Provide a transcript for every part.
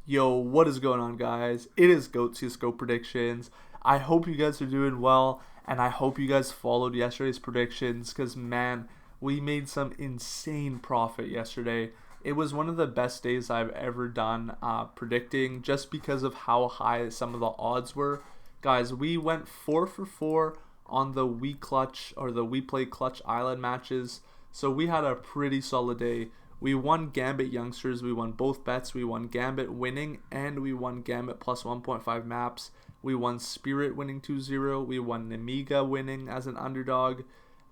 Yo, what is going on, guys? It is GOATCSGO predictions. I hope you guys are doing well, and I hope you guys followed yesterday's predictions because, man, we made some insane profit yesterday. It was one of the best days I've ever done predicting just because of how high some of the odds were. Guys, we went 4 for 4 on the WePlay Clutch Island matches, so we had a pretty solid day. We won Gambit youngsters, we won both bets, we won Gambit winning, and we won Gambit plus 1.5 maps. We won Spirit winning 2-0, we won Nemiga winning as an underdog,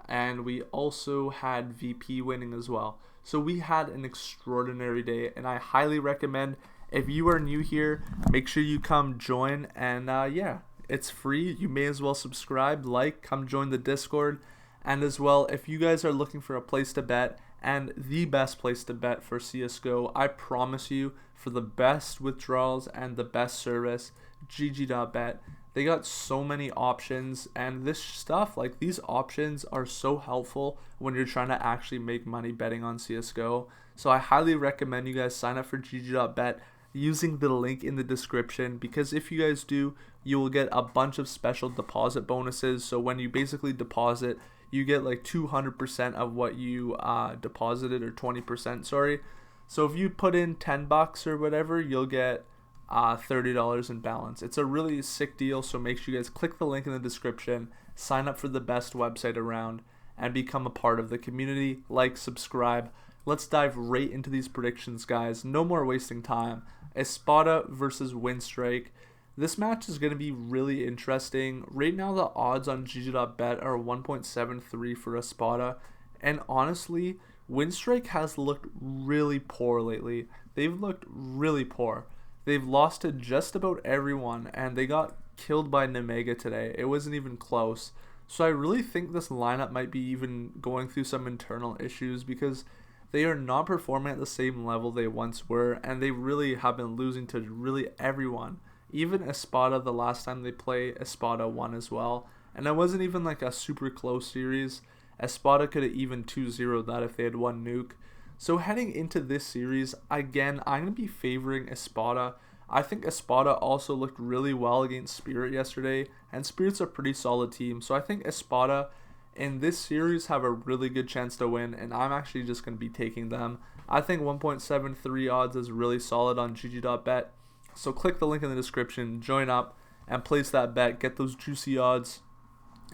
and we also had VP winning as well. So we had an extraordinary day, and I highly recommend, if you are new here, make sure you come join, and yeah, it's free. You may as well subscribe, come join the Discord, and as well, if you guys are looking for a place to bet, and the best place to bet for CSGO, I promise you, for the best withdrawals and the best service, GG.bet. They got so many options, and this stuff, like these options, are so helpful when you're trying to actually make money betting on CSGO. So I highly recommend you guys sign up for GG.bet using the link in the description, because if you guys do, you will get a bunch of special deposit bonuses. So when you basically deposit, you get like 200% of what you deposited, or 20%, sorry. So if you put in $10 or whatever, you'll get $30 in balance. It's a really sick deal, so make sure you guys click the link in the description, sign up for the best website around, and become a part of the community. Subscribe. Let's dive right into these predictions, guys. No more wasting time. Espada versus Winstrike. This match is going to be really interesting. Right now, the odds on GG.bet are 1.73 for Espada. And honestly, Winstrike has looked really poor lately. They've looked really poor. They've lost to just about everyone, and they got killed by Nemiga today. It wasn't even close. So I really think this lineup might be even going through some internal issues, because they are not performing at the same level they once were, and they really have been losing to really everyone. Even Espada, the last time they played, Espada won as well. And it wasn't even like a super close series. Espada could have even 2-0'd that if they had won Nuke. So heading into this series, again, I'm going to be favoring Espada. I think Espada also looked really well against Spirit yesterday, and Spirit's a pretty solid team. So I think Espada in this series have a really good chance to win, and I'm actually just going to be taking them. I think 1.73 odds is really solid on GG.bet. So click the link in the description, join up, and place that bet, get those juicy odds,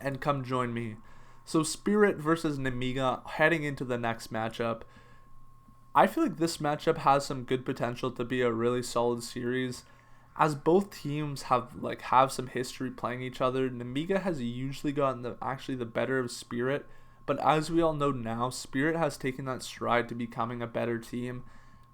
and come join me. So Spirit versus Nemiga heading into the next matchup. I feel like this matchup has some good potential to be a really solid series, as both teams have some history playing each other. Nemiga has usually gotten the better of Spirit, but as we all know now, Spirit has taken that stride to becoming a better team.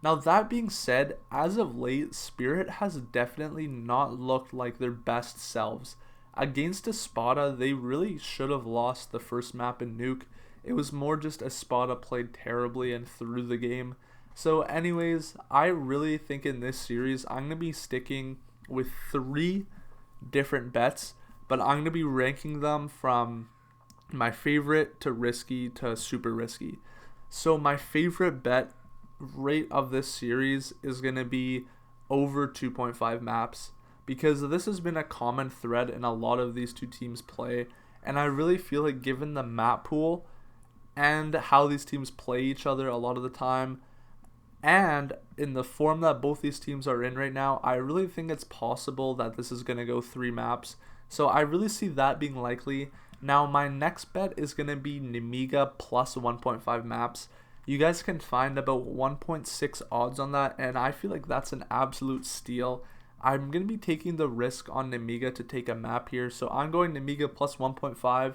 Now, that being said, as of late, Spirit has definitely not looked like their best selves. Against Espada, they really should have lost the first map in Nuke. It was more just Espada played terribly and threw the game. So anyways, I really think in this series, I'm going to be sticking with 3 different bets, but I'm going to be ranking them from my favorite to risky to super risky. So my favorite bet rate of this series is going to be over 2.5 maps, because this has been a common thread in a lot of these two teams play, and I really feel like given the map pool and how these teams play each other a lot of the time, and in the form that both these teams are in right now, I really think it's possible that this is going to go 3 maps. So I really see that being likely. Now my next bet is going to be Nemiga plus 1.5 maps. You guys can find about 1.6 odds on that, and I feel like that's an absolute steal. I'm going to be taking the risk on Nemiga to take a map here, so I'm going Nemiga plus 1.5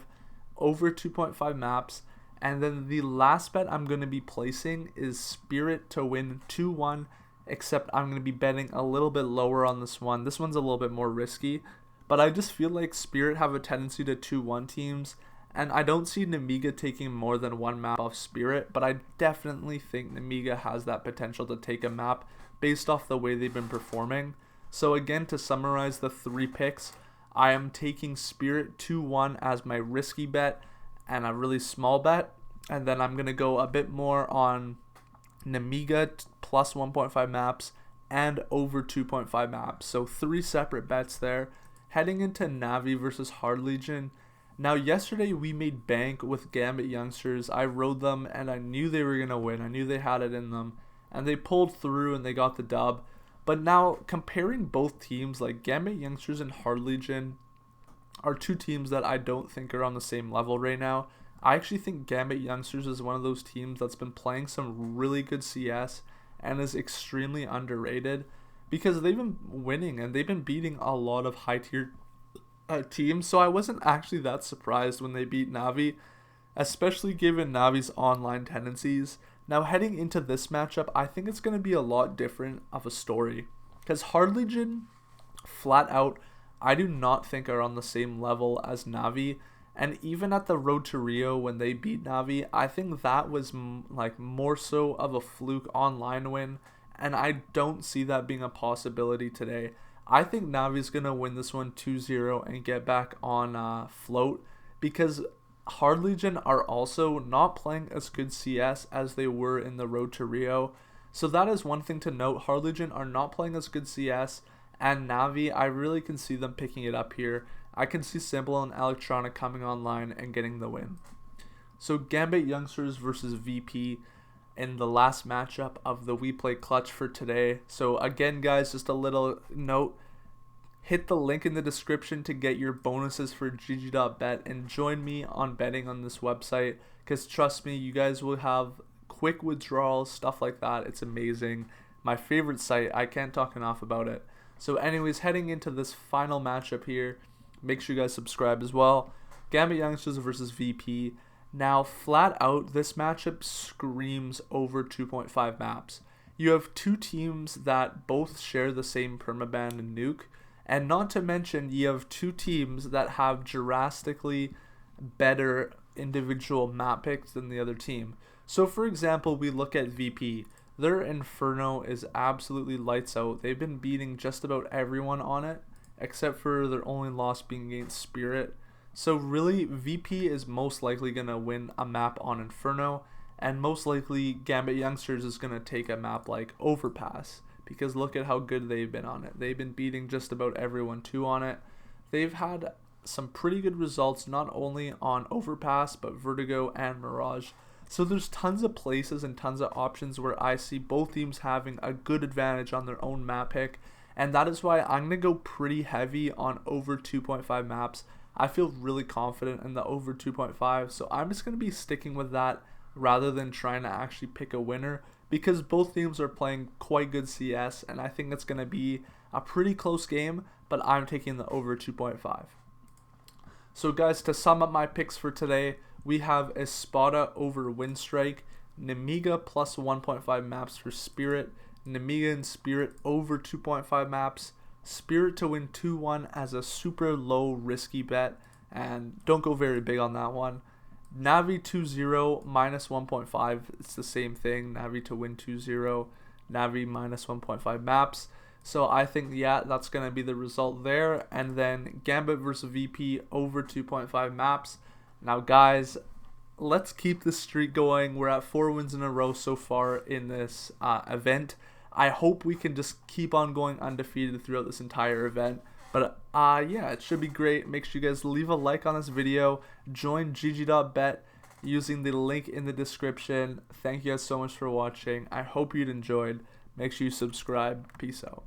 over 2.5 maps. And then the last bet I'm going to be placing is Spirit to win 2-1, except I'm going to be betting a little bit lower on this one. This one's a little bit more risky, but I just feel like Spirit have a tendency to 2-1 teams, and I don't see Nemiga taking more than 1 map off Spirit, but I definitely think Nemiga has that potential to take a map based off the way they've been performing. So again, to summarize the 3 picks, I am taking Spirit 2-1 as my risky bet and a really small bet, and then I'm going to go a bit more on Nemiga plus 1.5 maps and over 2.5 maps. So 3 separate bets there. Heading into Navi versus Hard Legion. Now yesterday we made bank with Gambit youngsters. I rode them and I knew they were going to win. I knew they had it in them. And they pulled through and they got the dub. But now comparing both teams, like Gambit youngsters and Hard Legion are 2 teams that I don't think are on the same level right now. I actually think Gambit youngsters is one of those teams that's been playing some really good CS and is extremely underrated because they've been winning and they've been beating a lot of high tier teams. So I wasn't actually that surprised when they beat Navi, especially given Navi's online tendencies. Now heading into this matchup, I think it's going to be a lot different of a story because Hard Legion flat out I do not think are on the same level as Navi. And even at the Road to Rio when they beat Navi, I think that was like more so of a fluke online win. And I don't see that being a possibility today. I think Navi's going to win this one 2-0 and get back on float because Hard Legion are also not playing as good CS as they were in the Road to Rio. So that is one thing to note. Hard Legion are not playing as good CS, and Navi, I really can see them picking it up here. I can see Simple and Electronic coming online and getting the win. So Gambit youngsters versus VP in the last matchup of the WePlay Clutch for today. So again guys, just a little note, hit the link in the description to get your bonuses for GG.bet and join me on betting on this website because trust me, you guys will have quick withdrawals, stuff like that. It's amazing. My favorite site. I can't talk enough about it. So anyways, heading into this final matchup here, make sure you guys subscribe as well. Gambit youngsters versus VP. Now flat out, this matchup screams over 2.5 maps. You have 2 teams that both share the same permaban and nuke. And not to mention, you have 2 teams that have drastically better individual map picks than the other team. So for example, we look at VP. Their Inferno is absolutely lights out. They've been beating just about everyone on it, except for their only loss being against Spirit. So really, VP is most likely going to win a map on Inferno, and most likely Gambit youngsters is going to take a map like Overpass, because look at how good they've been on it. They've been beating just about everyone too on it. They've had some pretty good results not only on Overpass, but Vertigo and Mirage. So there's tons of places and tons of options where I see both teams having a good advantage on their own map pick. And that is why I'm going to go pretty heavy on over 2.5 maps. I feel really confident in the over 2.5. So I'm just going to be sticking with that rather than trying to actually pick a winner, because both teams are playing quite good CS. And I think it's going to be a pretty close game, but I'm taking the over 2.5. So guys, to sum up my picks for today, we have Espada over Winstrike, Nemiga plus 1.5 maps for Spirit, Nemiga and Spirit over 2.5 maps, Spirit to win 2-1 as a super low risky bet, and don't go very big on that one. Navi 2-0 minus 1.5, it's the same thing, Navi to win 2-0, Navi minus 1.5 maps. So I think, yeah, that's going to be the result there. And then Gambit versus VP over 2.5 maps. Now, guys, let's keep this streak going. We're at 4 wins in a row so far in this event. I hope we can just keep on going undefeated throughout this entire event. But, yeah, it should be great. Make sure you guys leave a like on this video. Join GG.bet using the link in the description. Thank you guys so much for watching. I hope you'd enjoyed. Make sure you subscribe. Peace out.